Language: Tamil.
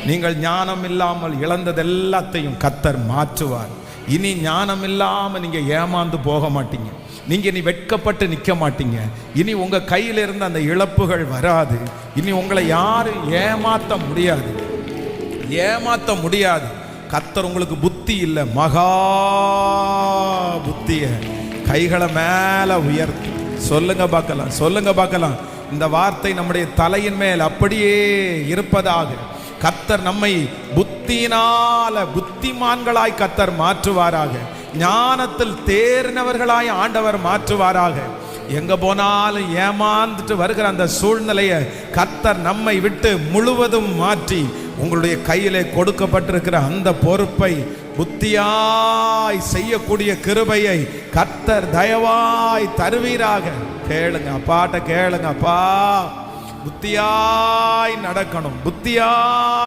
நீங்கள் ஞானம் இல்லாமல் இழந்தது எல்லாத்தையும் கர்த்தர் மாற்றுவார். இனி ஞானம் இல்லாமல் நீங்க ஏமாந்து போக மாட்டீங்க. நீங்க இனி வெட்கப்பட்டு நிற்க மாட்டீங்க. இனி உங்க கையில இருந்த அந்த இழப்புகள் வராது. இனி உங்களை யாரும் ஏமாத்த முடியாது. கர்த்தர் உங்களுக்கு புத்தி இல்லை, மகா புத்திய கைகளை மேல உயர்த்து. சொல்லுங்க பார்க்கலாம். இந்த வார்த்தை நம்முடைய தலையின் மேல் அப்படியே இருப்பதாக. கர்த்தர் நம்மை புத்திமான்களாய் கர்த்தர் மாற்றுவாராக. ஞானத்தில் தேறினவர்களாய் ஆண்டவர் மாற்றுவாராக. எங்க போனாலும் ஏமாந்துட்டு வருகிற அந்த சூழ்நிலையை கர்த்தர் நம்மை விட்டு முழுவதும் மாற்றி உங்களுடைய கையிலே கொடுக்கப்பட்டிருக்கிற அந்த பொறுப்பை புத்தியாய் செய்யக்கூடிய கிருபையை கர்த்தர் தயவாய் தருவீராக. கேளுங்க அப்பாட்ட, கேளுங்க அப்பா. புத்தியாய் நடக்கணும், புத்தியாய்